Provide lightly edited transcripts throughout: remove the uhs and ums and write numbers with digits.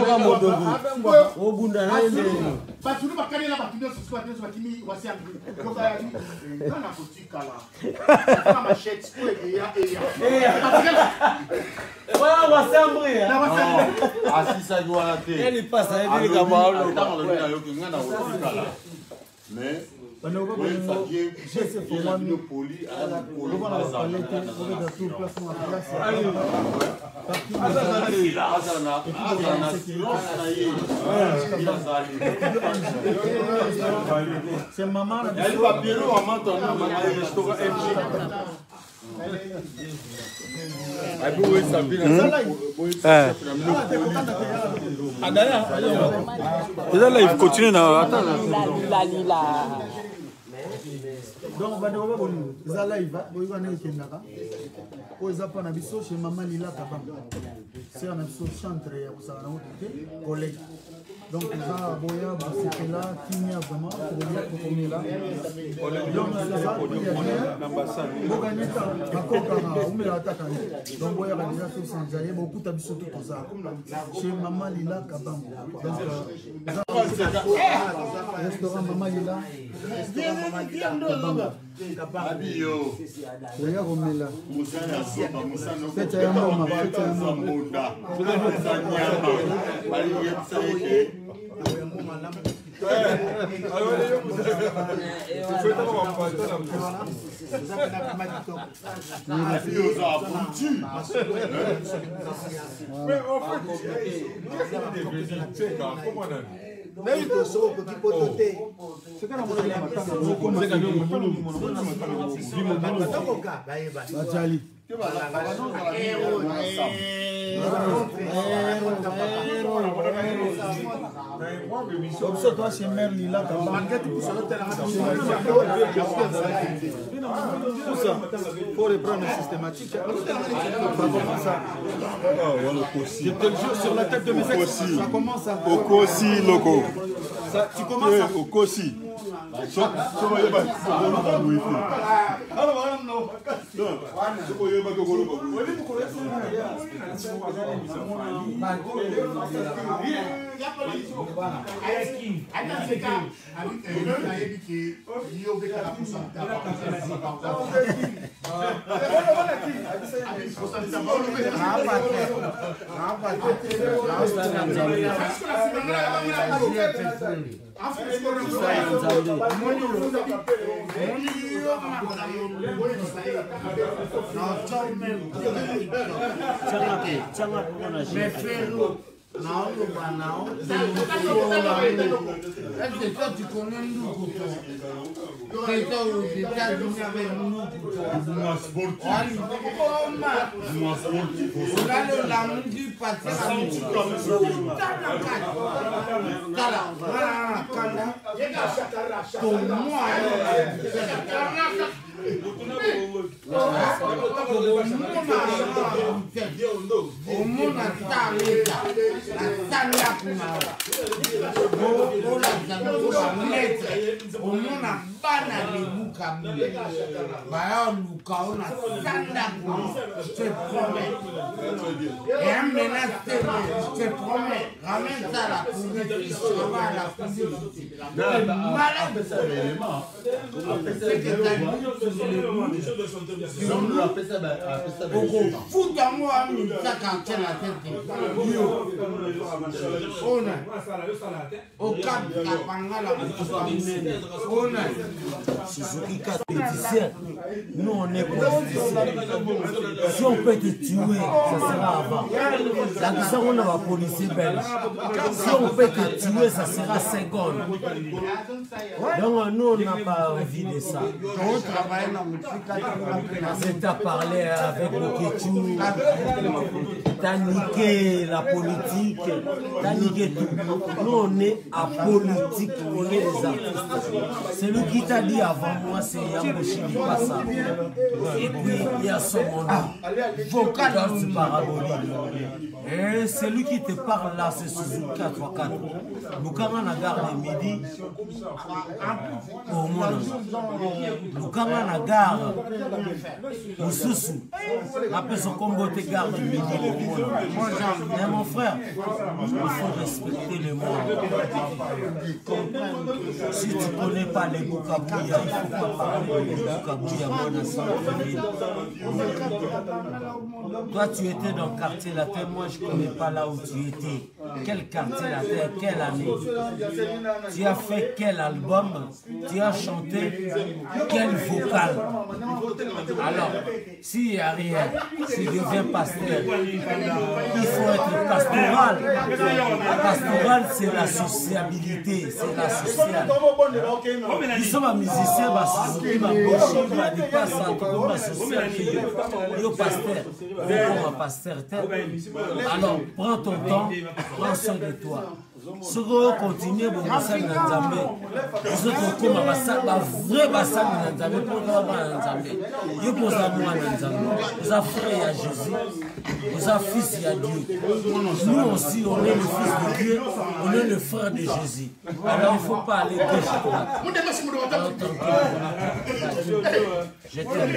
Boka modogu. Obunda na ende. Parce que bakali na bakindo sisi wateso bakimi wasiangu. Yoka ya kana kutika la. Kama shit ya. Wa wasambri. Asisa joala te. Ele passa ele kamalo. Tamo na yo que ngana kutika la. Mais c'est maman. Elle va bien au maintenant restaurant MJ. Il continue à donc badoko boni za live boyi wana ekendaka po eza pa na biso chez maman Lila Kabamba c'est na biso chantre ya kusala na wote collègue donc eza boya basepela kimia vraiment pour kokomela donc eza bokanita bakoka na umela ataka donc boya déjà tout sans jaye bokuta biso tout ça chez maman Lila Kabamba donc restaurant maman Lila Abio. Oya komela. Feta ya mama, feta ya mama. Même que ce qu'on peut poter. C'est quand on a toi chez Mère Lila pour les prendre systématiques. Je te le jure sur la tête de mes ex. Ça commence à... Au Kossi, loco. Tu commences à... Au Kossi. Non, est-ce que toi tu connais nous couteau? Quand tu aux États-Unis avec nous couteau. Regarde la main du passé à je promets, ramène ça à la police, Suzuki 4 politiciens, nous on est politiciens. Si on peut te tuer, ça sera avant. La question on a la police belge. Si on peut te tuer, ça sera seconde. Donc nous on n'a pas envie de ça. C'est à parler avec le Kéchou. T'as niqué la politique, t'as niqué tout. Nous on est apolitique, on est des artistes. Celui qui t'a dit avant moi c'est Yamboshi Passa. Et puis il y a son nom. Vocal dans ce parabolique. Et celui qui te parle là c'est Suzuki 4x4. Nous quand on a gare de midi, au monde. Nous quand on a gare, nous sous. La personne comme te garde de midi. Mais mon frère, il faut respecter les mots. Si tu ne connais pas les Boukabouya, il ne faut pas parler des Boukabouya. Toi, tu étais dans le quartier La Terre. Moi, je ne connais pas là où tu étais. Quel quartier La Terre? Quelle année? Tu as fait quel album? Tu as chanté quel vocal? Alors, s'il n'y a rien, s'il devient pasteur, il faut être pastoral. La pastorale, c'est la sociabilité, c'est la sociale. Ils sont des musiciens, ils alors, prends ton temps, prends soin de toi. Ce qu'on continue, vous avez un Nzambe. Vous êtes comme un vrai bassin de Nzambe pour avoir un Nzambe. Vous posez moi un Nzambe. Vous avez frère à Jésus. Vous avez fils à Dieu. Nous aussi, on est le fils de Dieu. On est le frère de Jésus. Alors, il ne faut pas aller gauche à droite. Je t'aime.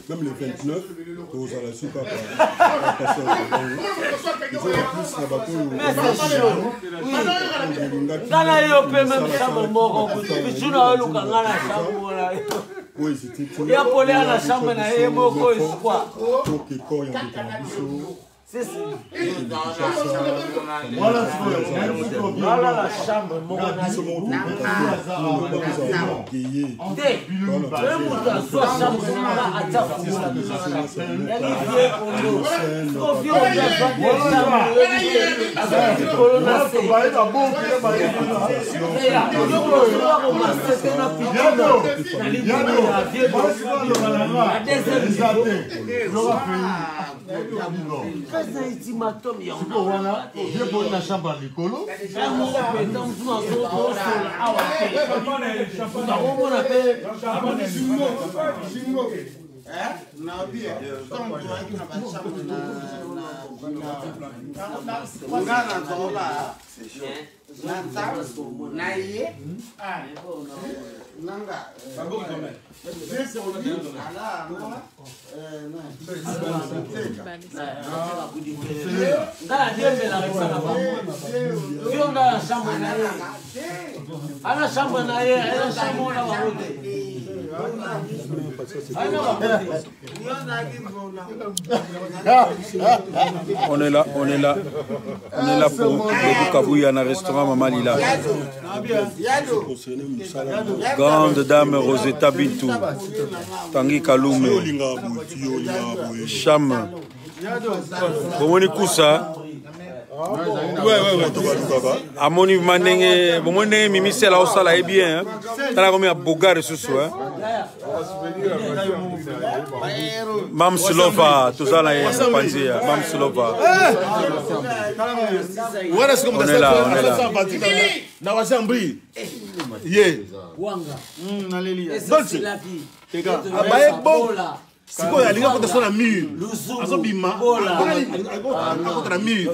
Même le 29, aux Alasouka, voilà la chambre, mon On est là pour le Boukabouya dans le restaurant Maman Lila. Grande dame Rosetta Bintou, Tanguy Kaloumé, Cham. Bomoni Koussa. Ouais. Amoni Manenge, Bomoni Mimi Sela Osala est bien. T'as la combien Bogar ce soir. Mam Slova, tout ça là est Panzia. Mam Slova. On est là. Si vous avez un peu de mur, azobima, mur.